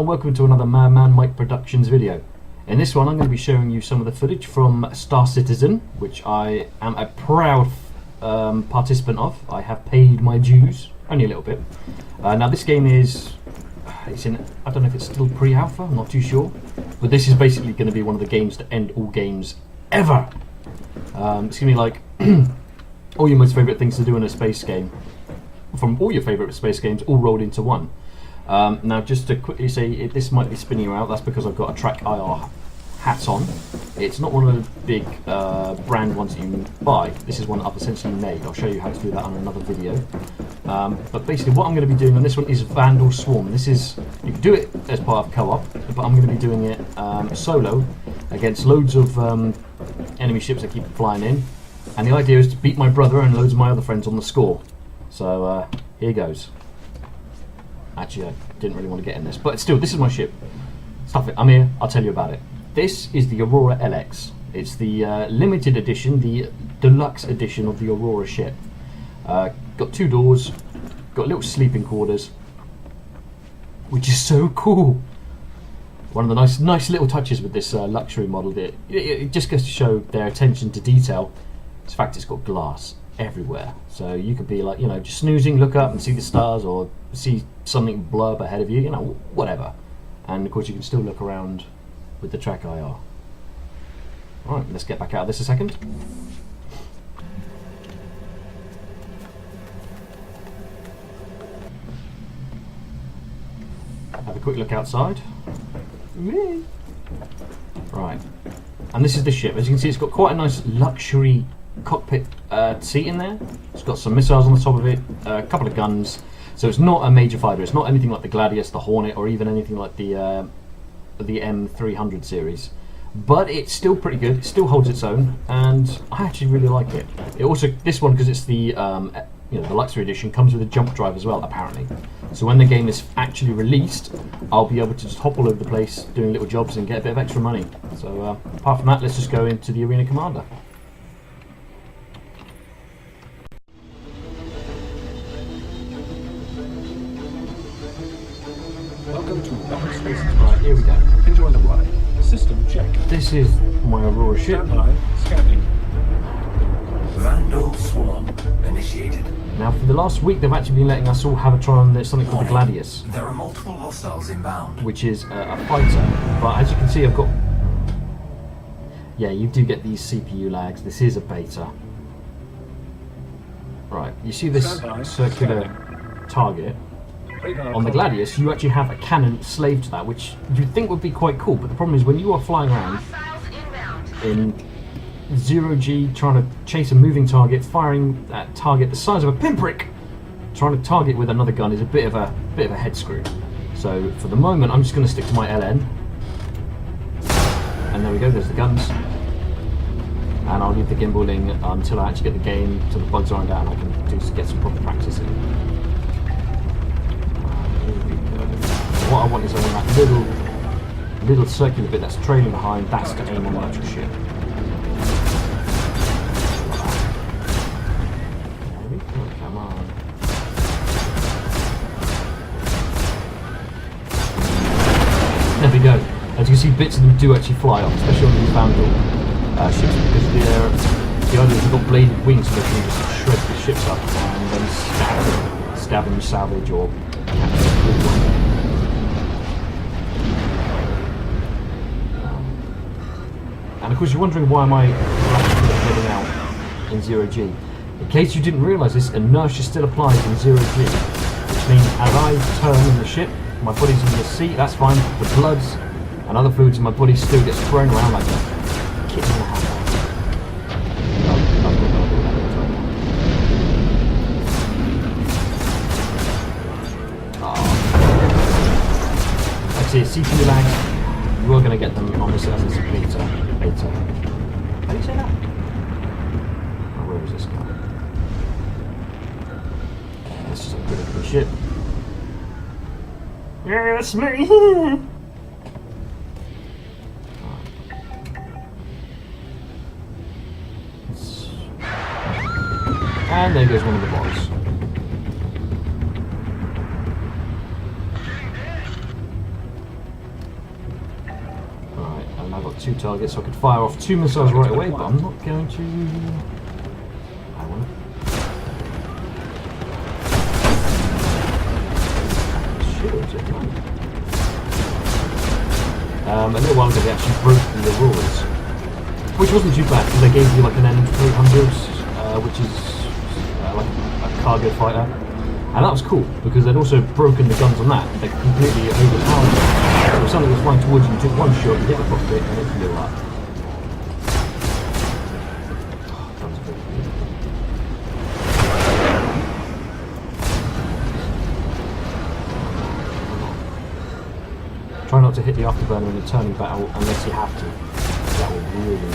and welcome to another Madman Mike Productions video. In this one I'm going to be showing you some of the footage from Star Citizen, which I am a proud participant of. I have paid my dues, only a little bit. Now this game is, it's in, I don't know if it's still pre-alpha, I'm not too sure. But this is basically going to be one of the games to end all games ever. It's going to be like all your most favourite things to do in a space game. From all your favourite space games all rolled into one. Now just to quickly say, this might be spinning you out, that's because I've got a TrackNoIR hat on. It's not one of the big brand ones that you buy. This is one that I've essentially made. I'll show you how to do that on another video. But basically what I'm going to be doing on this one is Vanduul Swarm. This is, you can do it as part of co-op, but I'm going to be doing it solo against loads of enemy ships that keep flying in. And the idea is to beat my brother and loads of my other friends on the score. So here goes. Actually, I didn't really want to get in this, but still, this is my ship. Stuff it. I'm here. I'll tell you about it. This is the Aurora LX. It's the limited edition, the deluxe edition of the Aurora ship. Got 2 doors, got little sleeping quarters, which is so cool. One of the nice little touches with this luxury model. It just goes to show their attention to detail. In fact, it's got glass everywhere, so you could be like, you know, just snoozing, look up and see the stars, or see something blow up ahead of you, you know, whatever. And of course you can still look around with the TrackNoIR. Alright, let's get back out of this a second. Have a quick look outside. Right, and this is the ship. As you can see, it's got quite a nice luxury cockpit seat in there. It's got some missiles on the top of it, a couple of guns. So it's not a major fighter. It's not anything like the Gladius, the Hornet, or even anything like the M300 series. But it's still pretty good. It still holds its own, and I actually really like it. It also, this one, because it's the you know, the luxury edition, comes with a jump drive as well, apparently. So when the game is actually released, I'll be able to just hop all over the place doing little jobs and get a bit of extra money. So apart from that, let's just go into the Arena Commander. Welcome to Rocket Spaces. Right, here we go. Enjoy the ride. System check. This is my Aurora ship. Stand by. Scanning. Vanduul Swarm initiated. Now, for the last week, they've actually been letting us all have a try on something called the Gladius, There are multiple hostiles inbound. which is a fighter. But as you can see, I've got... Yeah, you do get these CPU lags. This is a beta. Right, you see this circular target? On the Gladius, you actually have a cannon slave to that, which you'd think would be quite cool, but the problem is when you are flying around in 0G, trying to chase a moving target, firing that target the size of a pinprick, trying to target with another gun is a bit of a head screw. So for the moment, I'm just going to stick to my LN, and there we go. There's the guns, and I'll leave the gimbaling until I actually get the game, till the bugs ironed out, and I can get some proper practice in. What I want is I want that little circular bit that's trailing behind, that's to aim on the actual ship. There we go, come on. There we go. As you can see, bits of them do actually fly off, especially on these Vanduul ships, because the idea is they've got bladed wings, so they can just shred the ships up and then stab them, salvage, or capture them. And of course you're wondering why am I heading out in 0G. In case you didn't realise this, inertia still applies in 0G, which means as I turn in the ship, my body's in the seat, that's fine, the bloods and other fluids in my body still gets thrown around like a kitten in a hat. Like I say, CPU lags, you are going to get them on this as a beta. How do you say that? Oh, where is this guy? This is a good looking ship. Yeah, that's me! And there goes one of the boys. 2 targets, so I could fire off 2 missiles right away, but I'm not going to. I want a little while ago they actually broke the Auroras, which wasn't too bad because they gave you like an M300, which is like a cargo fighter, and that was cool because they'd also broken the guns on that. They completely overpowered them. So if something was flying towards you, you took one shot, you hit the cockpit, and it blew up. Try not to hit the afterburner in a turning battle unless you have to. That will really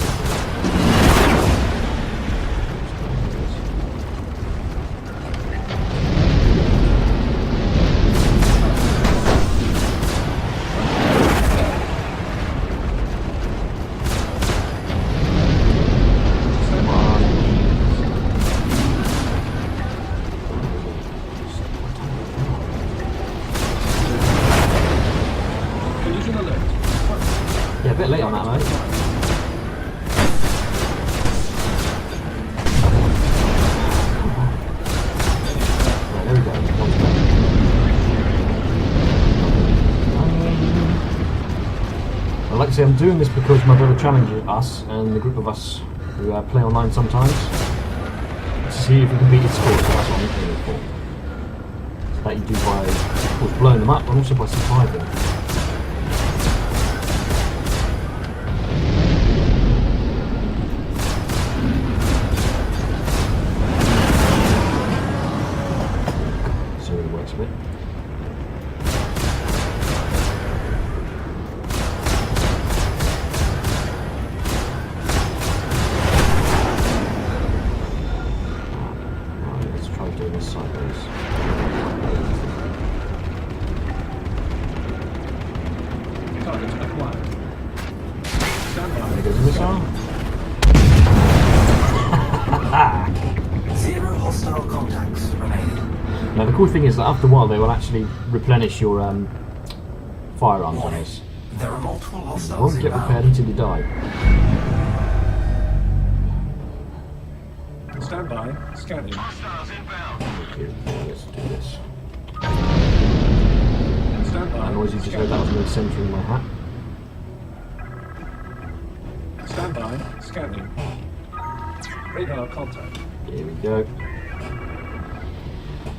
a bit late on that, mate. Right, there we go. I'd like to say I'm doing this because my brother challenges us and the group of us who play online sometimes to see if we can beat his score, so that's what I'm aiming for. So that you do by, of course, blowing them up, but also by surviving. Zero hostile contacts remaining. Now the cool thing is that after a while they will actually replenish your firearms on this. There are multiple You hostiles won't get repaired until you die. Stand by. Scanning. Okay, let's do this. Stand by. That noise you just heard, that was me centering my hat. Stand by. Scanning. Radar contact. Here we go.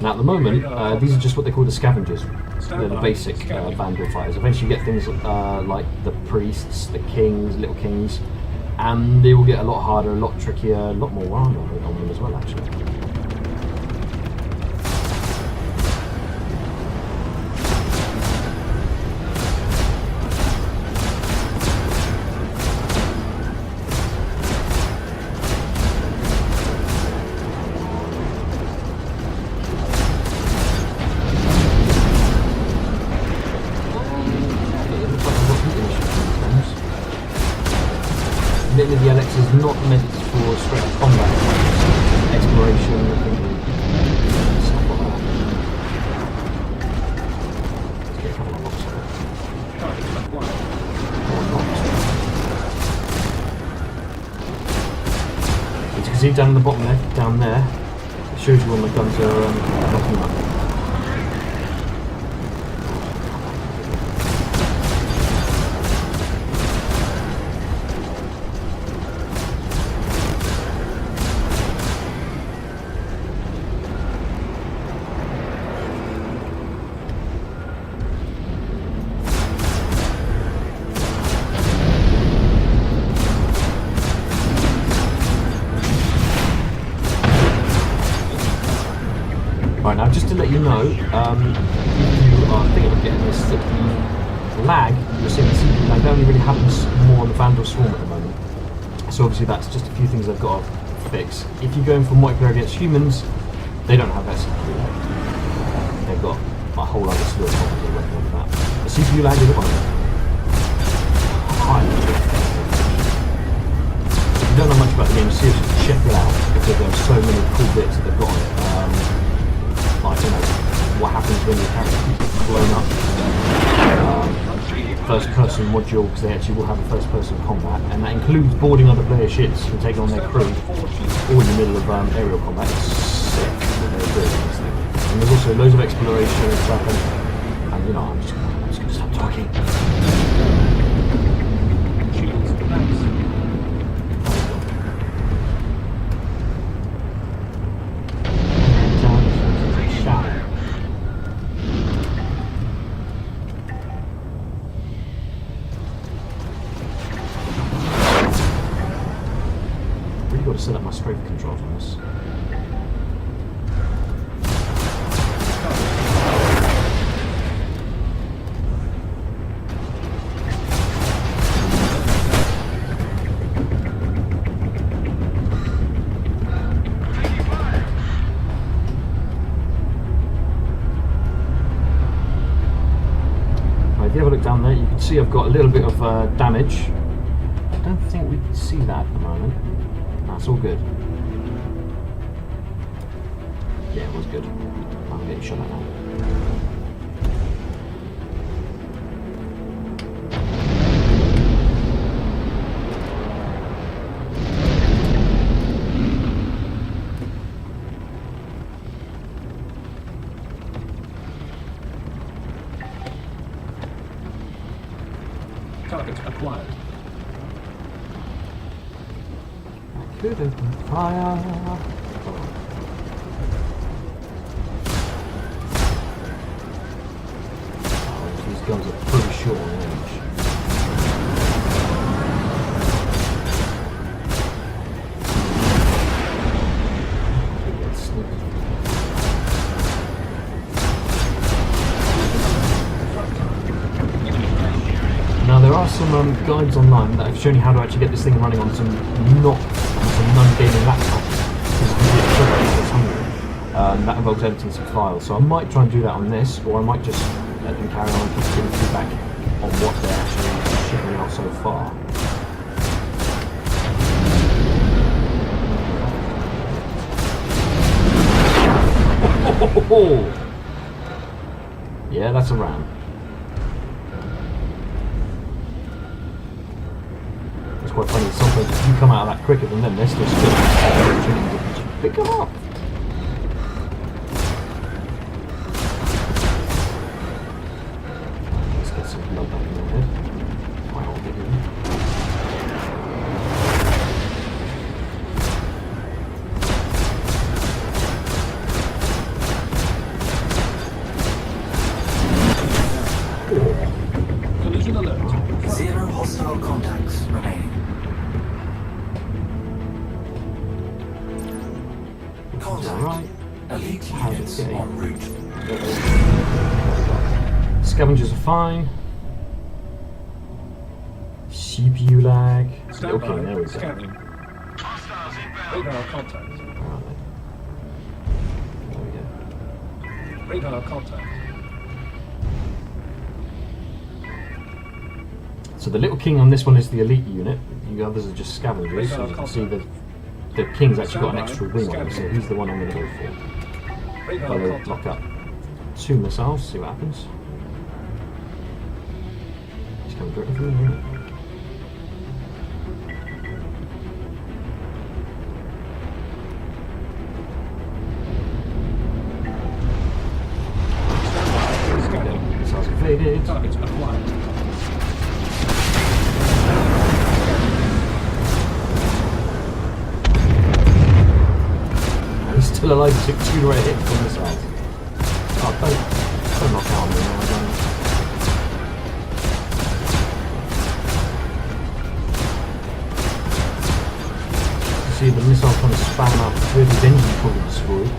Now at the moment, these are just what they call the scavengers. They're the basic Vanduul fighters. Eventually you get things like the priests, the kings, little kings, and they will get a lot harder, a lot trickier, a lot more armor on them as well actually. Admittedly, the LX is not meant for straight combat, exploration, stuff like that. Let's get a couple of locks on it. Or not. As you can see down in the bottom there, down there, it shows you when the guns are locking up. Right, now just to let you know, if you are thinking of getting this, that the lag, you're seeing the CPU lag, that only really happens more on the Vanduul Swarm at the moment. So obviously that's just a few things they've got to fix. If you're going for Micro against humans, they don't have that CPU lag. They've got a whole other slew of problems they're working on with that. The CPU lag is one of them. If you don't know much about the game, seriously check it out, because there are so many cool bits that they've got on it. Like, you know, what happens when your character gets blown up. first-person module because they actually will have a first-person combat, and that includes boarding other player ships and taking on their crew all in the middle of aerial combat. It's sick what they're doing in this thing. And there's also loads of exploration and stuff, and you know, I'm just going to stop talking. Shields collapse. Got to set up my strafe controls on this. If you have a look down there, you can see I've got a little bit of damage. I don't think we can see that at the moment. That's all good. Yeah, it was good. I'm getting shot at now. Target acquired. Could have been fire. Oh, these guns are pretty short on range. Now there are some guides online that have shown you how to actually get this thing running on some non-gaming laptop. That involves editing some files, so I might try and do that on this, or I might just let them carry on and keep giving feedback on what they're actually shipping out so far. Yeah, that's a ram. It's quite funny, sometimes if you come out of that quicker than them, they're still spinning. Pick them up! Let's get some blood back in their head. Quite all big, isn't it? Collision alert. 0 hostile contacts remaining. Contact. Right. Elite How's it units getting? en route. Scavengers are fine. CPU lag. Stand Okay, by. there we go. Scanning. Radar contact. Where are they? There we go. Radar contact. So the little king on this one is the elite unit. The others are just scavengers. So you can see the king's actually got an extra wing on him, so he's the one I'm going to go for. Radar I'll contact. lock up 2 missiles, see what happens. He's coming directly through the unit. Scanning. Missiles evaded. Target acquired. He's still alive, he took 2 right hits from missiles. Oh, don't knock out on me now, don't. See the missile kind of spam out through his engine probably destroyed.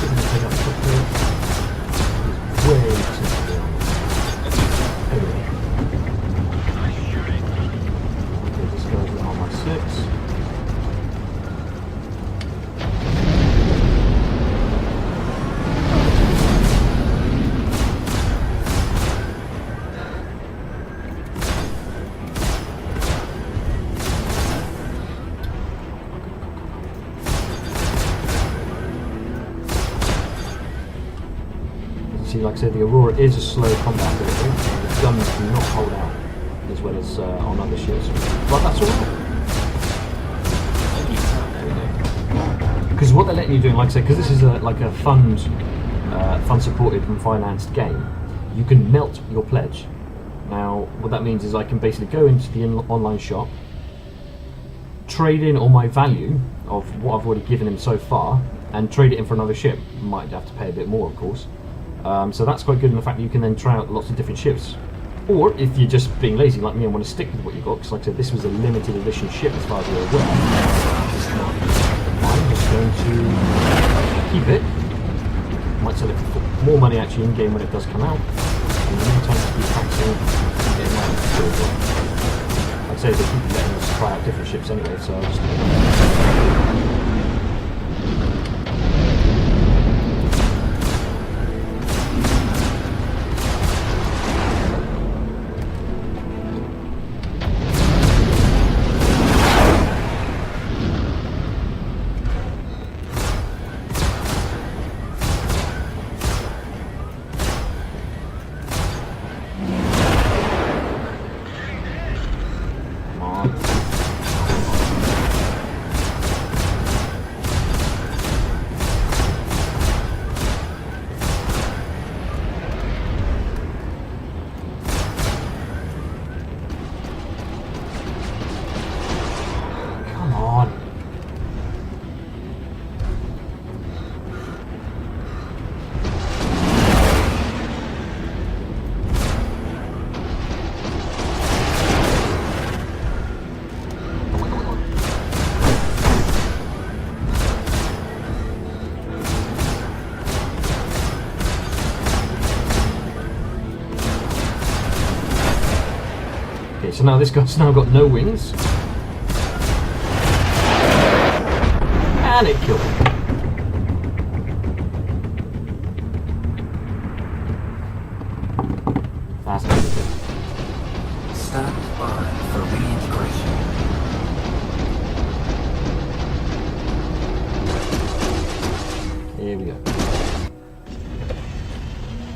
Didn't take up the top there. He's way too slow. Anyway. Okay, this guy's now on my 6. obviously, like I said, the Aurora is a slow combat vehicle. The guns do not hold out as well as on other ships, but that's alright. Because what they're letting you do, like I said, because this is like a fund supported and financed game, you can melt your pledge. Now, what that means is I can basically go into the online shop, trade in all my value of what I've already given him so far, and trade it in for another ship. Might have to pay a bit more, of course. So that's quite good in the fact that you can then try out lots of different ships. Or if you're just being lazy like me and want to stick with what you got, because like I said, this was a limited edition ship as far as you're aware. I'm just going to keep it. Might sell it for more money actually in game when it does come out. And in the meantime, just keep practicing and getting out of the field. I'd say they keep letting us try out different ships anyway, so I'll just. So now this guy's now got no wings. And it killed him. That's not good. Stand by for reintegration. Here we go.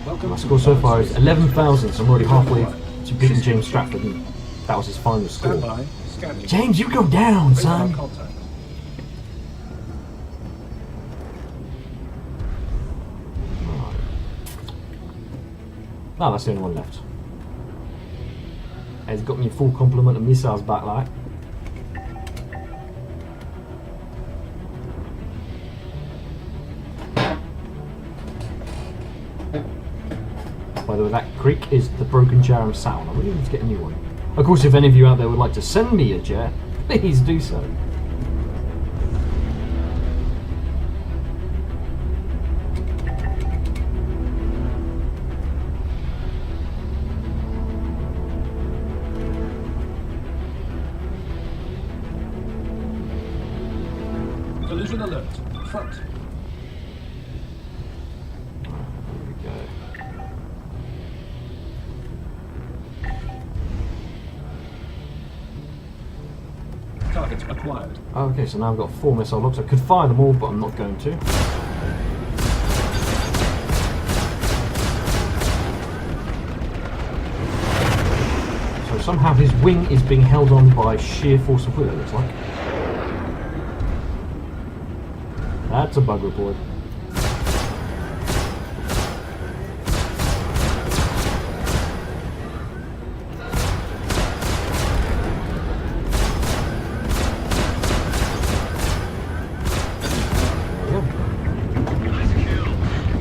Welcome My to score so the far is space. 11,000, so I'm already halfway to beating James Stratford, and that was his final Stand score. by. Scanning. James, you go down, Radar son! contact. Oh, that's the only one left. He's got me a full complement of missiles back, like. By the way, that creek is the broken Jaram sound. I really need to get a new one. Of course, if any of you out there would like to send me a jet, please do so. Collision alert. Front. Here we go. Target acquired. Okay, so now I've got 4 missile locks. I could fire them all, but I'm not going to. So somehow his wing is being held on by sheer force of will, it looks like. That's a bug report.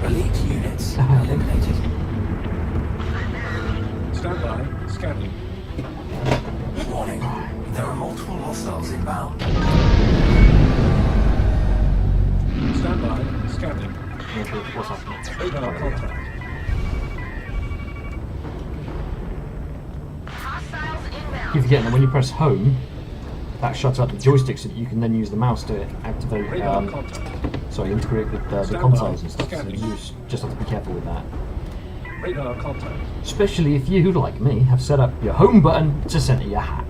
Elite units eliminated. Stand by. Scanning. Warning. There are multiple hostiles inbound. Stand by. Scanning. What's happening? Radar contact. Keep forgetting that when you press home, that shuts up the joystick so that you can then use the mouse to activate, Radar contact. integrate with the Stand consoles by. and stuff. So Scanning. you just have to be careful with that. Radar contact. Especially if you, like me, have set up your home button to center your hat.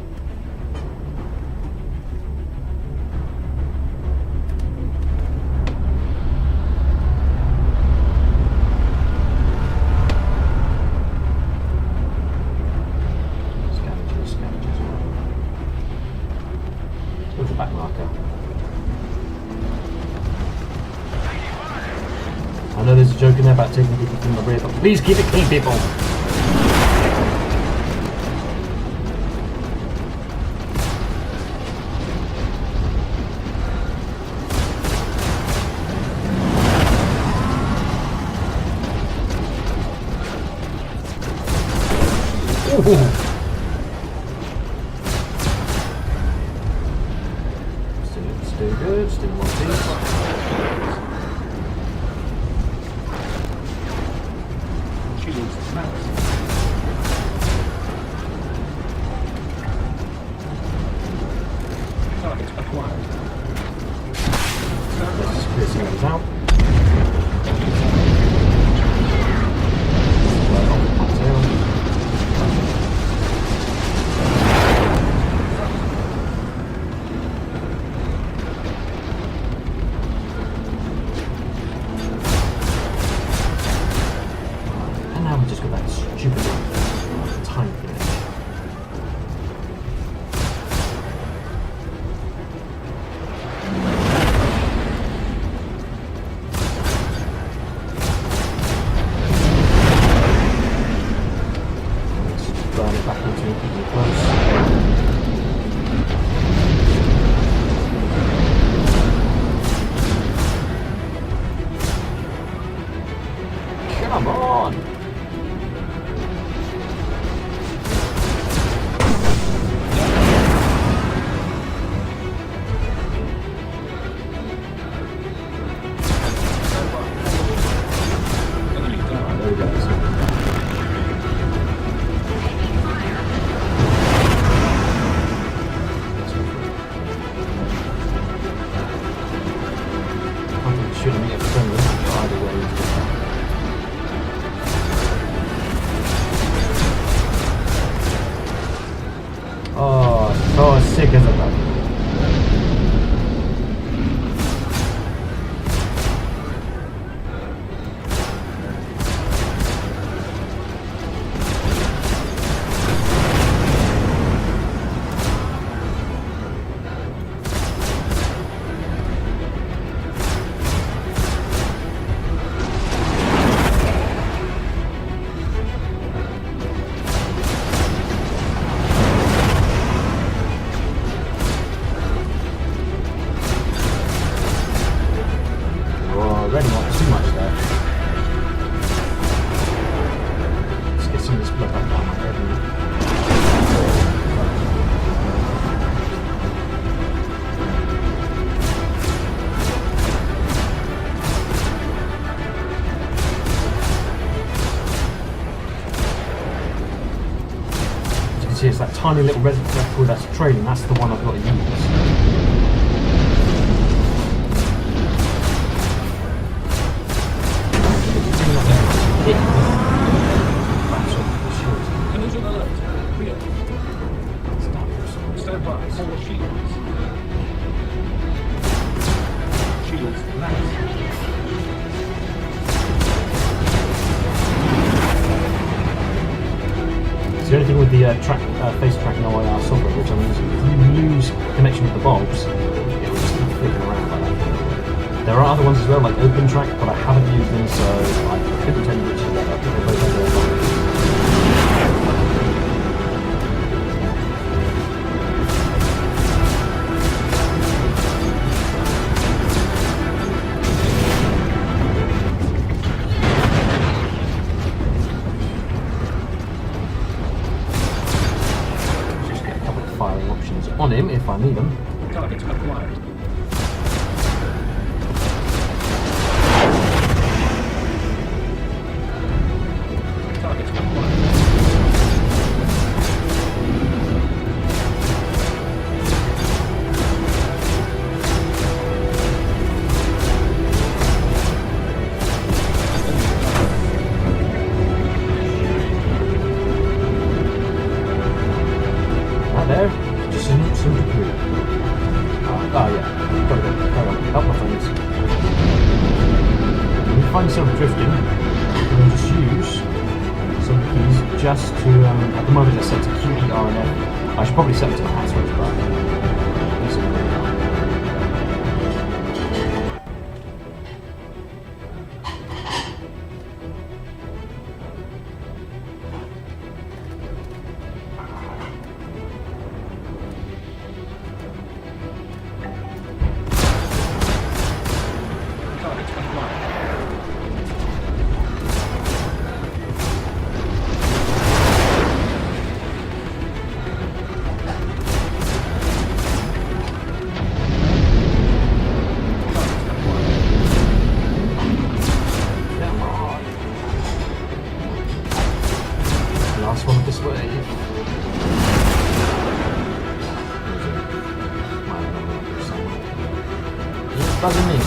know there's a joke in there about taking people from the rear, but please keep it clean, people. Ooh. Still good, still one piece. Shields max. Target acquired. Stand Let's by. clear some of these out. Right on the tail. And now we just got that stupid time finish. Let's burn it back into it close. Come on! Enemy down. There we go. I think it shouldn't be friendly, but either way. Oh, so sick as a bug. Already not too much there. Let's get some of this blood back down my head. As you can see, it's that tiny little reservoir that's trailing. That's the one I've got to use. Collision alert. Rear. Stand by. All shields. Shields max. So the only thing with the FaceTrackNoIR software which I'm using, if you lose connection with the bulbs, it will just keep flipping around like that. There are other ones as well, like OpenTrack, but I haven't used them, so I couldn't tell you which is better. They both have their advantages. Just get a couple of firing options on him if I need them. Target acquired. Target acquired. Right there, just some debris. Oh yeah, got to go. Carry on. Help my friends. When you find yourself drifting, you can just use some keys just to, at the moment they're set to Q, E, R, and F. I should probably set them to the hat switch, but these are really hard. buzzing me?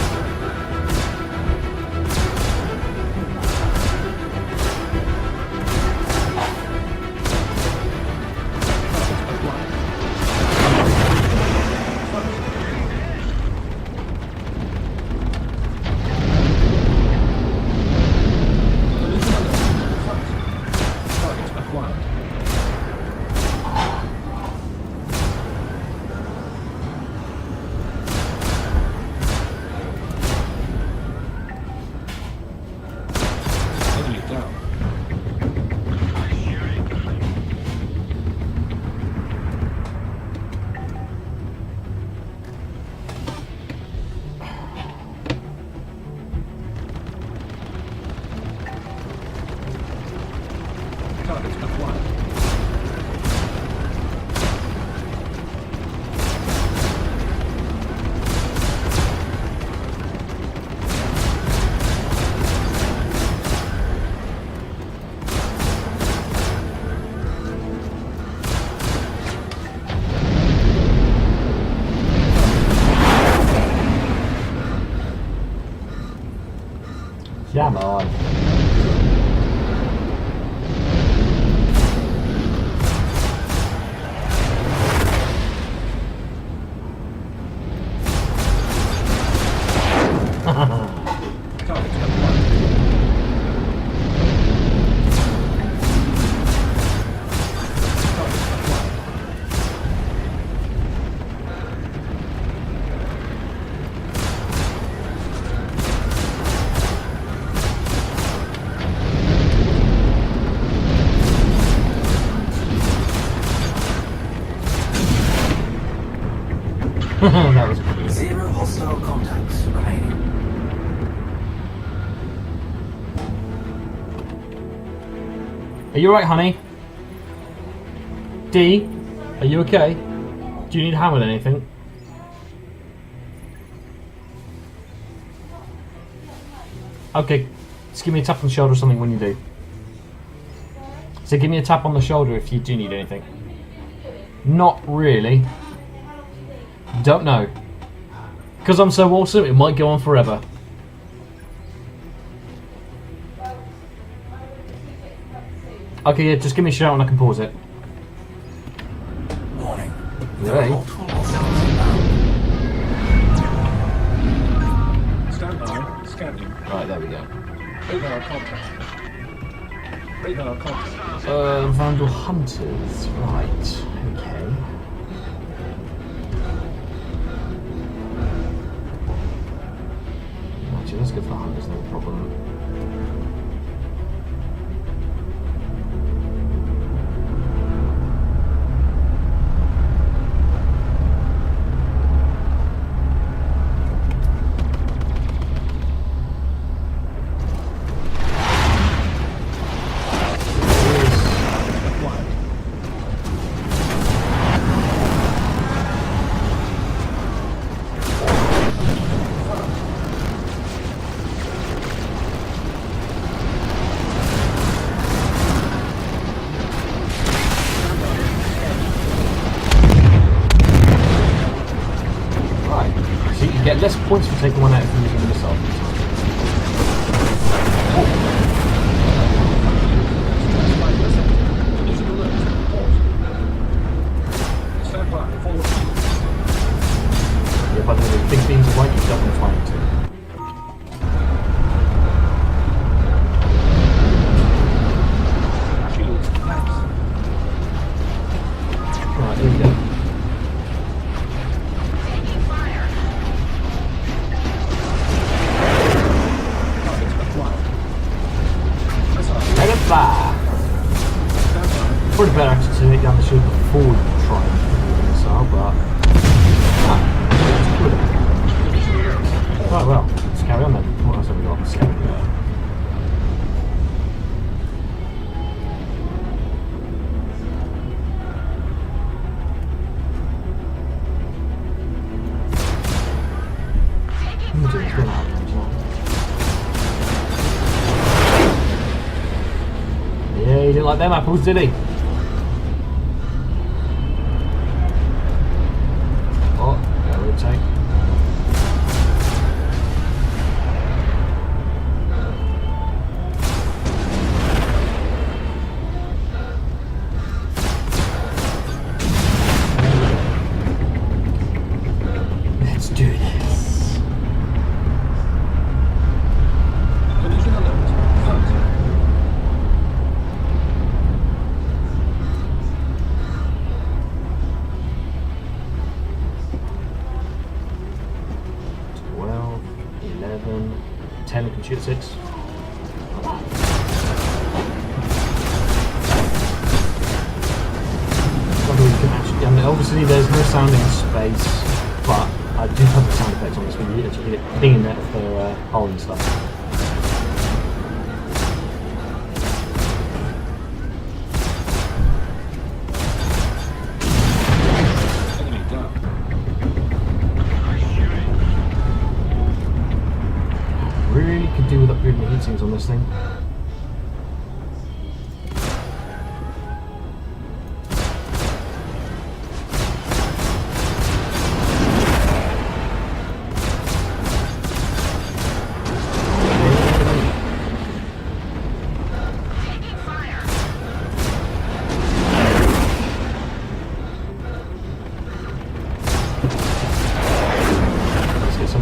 Target acquired. Come on. Target acquired. That was pretty good. 0 hostile contacts remaining. Are you alright, honey? D, are you okay? Do you need a hand with anything? Okay, just give me a tap on the shoulder or something when you do. So give me a tap on the shoulder if you do need anything. Not really. Don't know. Because I'm so awesome, it might go on forever. Okay, yeah, just give me a shout and I can pause it. Warning. There are Right. multiple hostiles inbound. Stand by. Scanning. Right, there we go. Radar contact. Radar contact. Vanduul Hunters. Right, okay. Actually, let's go for the Hunters, no problem. Acquired. Right. So you get less points for taking one out if you're using the missile. Collision alert. Pause. Stand by. Forward shield. Yeah, by the way, the big beams of light you don't want to fly into. Shields. Max. Right, here we go. Target acquired. Missile. Let it fly! Stand by. Probably better actually to take down the shield before you try and do the missile, but... Ah, that's good. Collision alert. Right, well, let's carry on then. What else have we got? Scary. Yeah, he didn't like them apples, did he? Oh, gotta rotate. shoot at 6. You can actually, I mean, obviously there's no sound in space, but I do have the sound effects on this when you actually hear it dinging there for hull and stuff. Enemy down. Really could do with upgrading the heatsinks on this thing.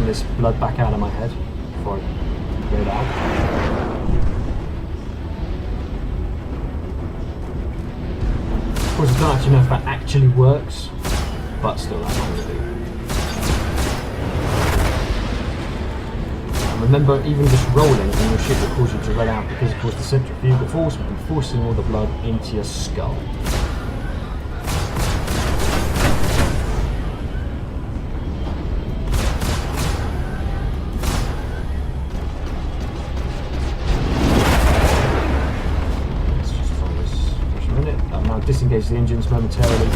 This blood back out of my head before I get it out. Of course, I don't actually know if that actually works, but still, that's what I'm going to do. And remember, even just rolling in your ship will cause you to red out because, of course, the centrifugal force will be forcing all the blood into your skull. Disengage the engines momentarily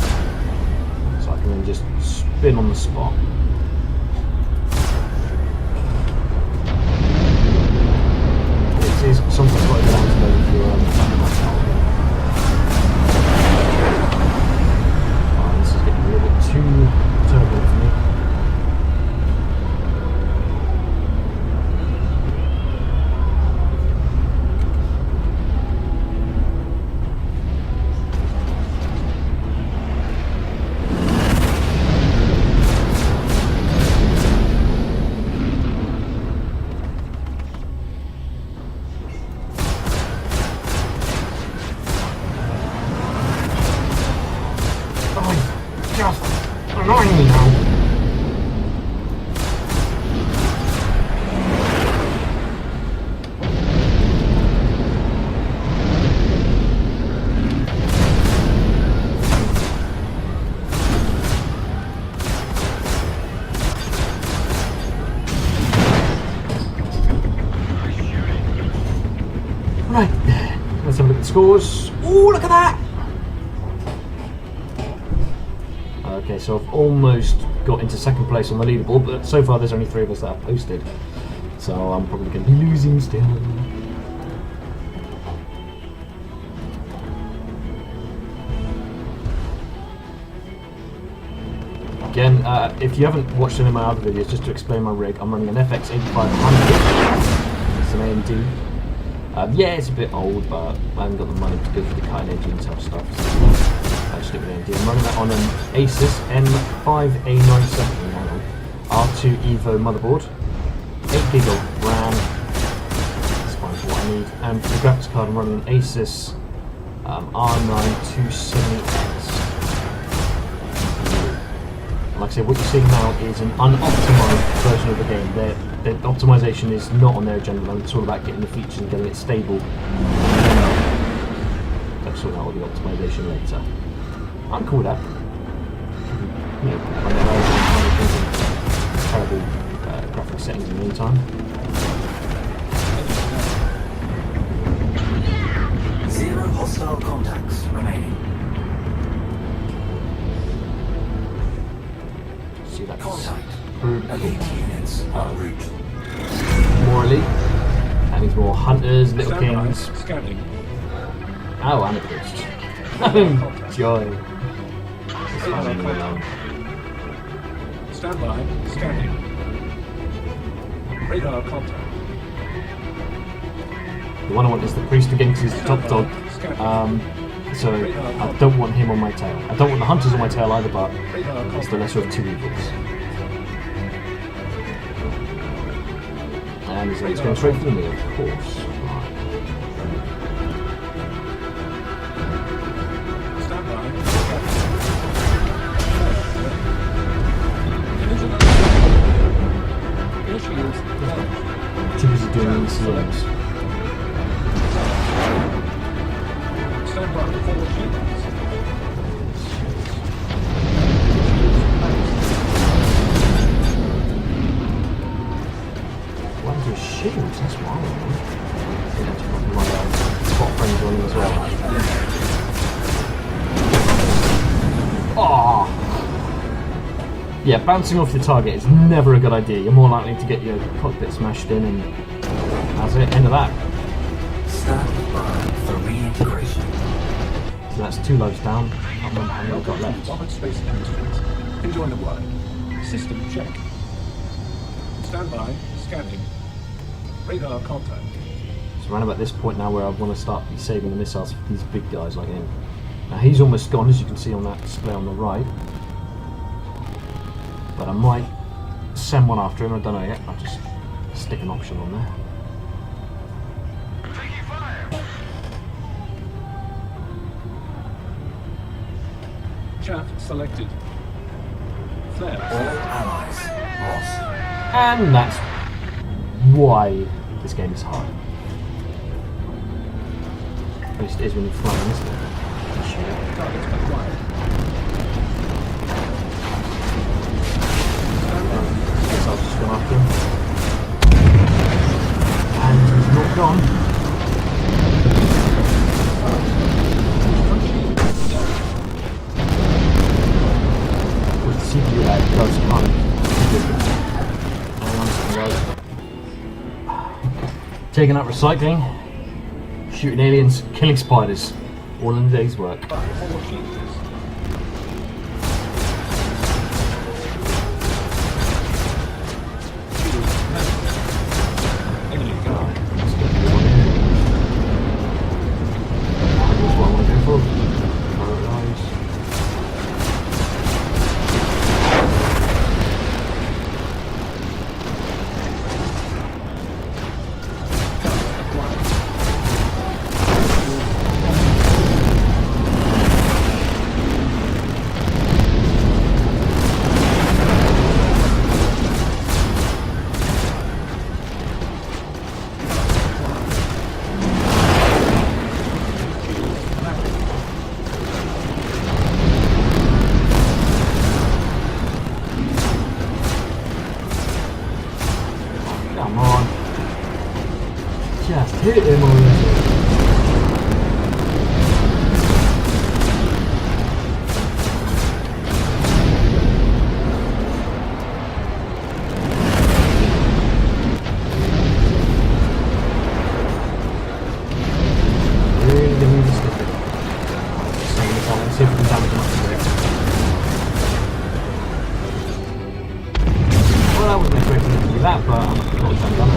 so I can then just spin on the spot. This is something I've got to go down to know if you're this is getting a little bit too turbulent for me. Just annoying me now. Right, let's have a look at the scores. Ooh, look at that! Okay, so I've almost got into second place on the leaderboard, but so far there's only 3 of us that have posted. So I'm probably going to be losing still. Again, if you haven't watched any of my other videos, just to explain my rig, I'm running an FX 8500. It's an AMD. Yeah, it's a bit old, but I haven't got the money to go for the cutting edge Intel stuff. So I just stick with AMD. I'm running that on an Asus M5A97 R2 Evo motherboard, 8GB of RAM. That's fine for what I need. And for the graphics card, I'm running an Asus R9 270X. Like I said, what you're seeing now is an unoptimized version of the game. The optimization is not on their agenda. It's all about getting the features and getting it stable. They'll sort out all the optimization later. I'm cool with that. You know, terrible graphic settings in the meantime. Zero hostile contacts remaining. See that? Contact. Elite Elite units en route. More elite. That means more hunters, little kings. Scanning. Oh, and a priest. Joy. Stand by. Scanning. Radar contact. The one I want is the priest again because he's the top dog. So I don't want him on my tail. I don't want the hunters on my tail either, but it's the lesser of 2 evils. And he's going straight through me, of course. Stand by. Too busy doing this works. Stand by for forward shields. Where's your shields? That's why. Yeah, that's probably my spot frames on them as well. Oh! Yeah, bouncing off your target is never a good idea. You're more likely to get your cockpit smashed in, and that's it. End of that. Stand by for reintegration. So that's 2 loads down. Can't remember how many I've got left. Robert Space Industries. Enjoy the work. System check. Stand by. Scanning. Radar contact. So around about this point now where I want to start saving the missiles for these big guys like him. Now he's almost gone, as you can see on that display on the right. But I might send one after him, I don't know yet. I'll just stick an option on there. Chaff selected. Flare. All allies lost. And that's why this game is hard. At least it is when you're flying, isn't it? Targets acquired. So I'll just go after him. And he's not gone. With the CPU lag, goes taking up recycling, shooting aliens, killing spiders, all in a day's work. Forward shields. Enemy guard. That's gonna be one here. That's what I want to go for. Prioritize. Come on. Just hit him already. Really didn't need to stick it. Just saying this out and see if we can damage him up to it. Well, I wasn't expecting it to do that, but I'm not done.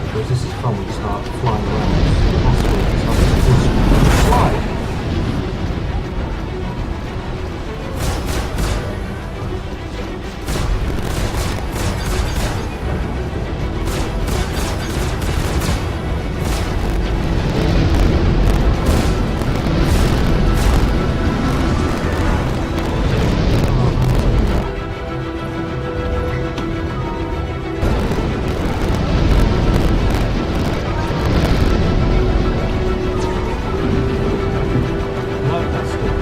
Because this is fun when you start flying around. That's when you start to slide. No, that's good.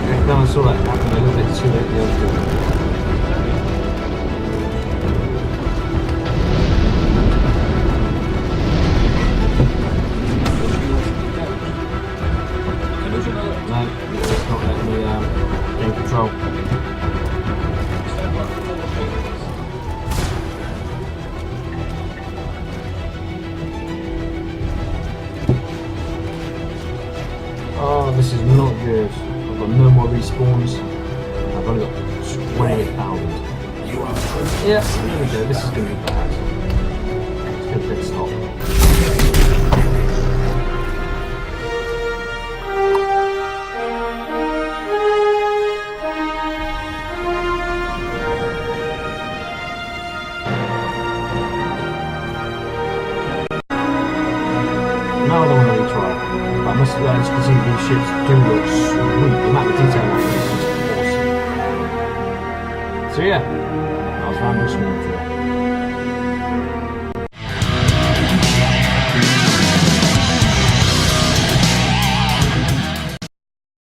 I kind of saw that happen a little bit too late the other day. Collision alert. No, it's not letting me gain control. Stand by for forward shields. Oh, this is not good. I've got no more respawns. I've only got 28,000. You are through. Yeah, there we go. This is going to be bad. Let's get a pit stop. No, I don't want to retry. But I must as you can see, these ships do look sweet. The amount of detail on them is just awesome. So yeah, that was Vanduul.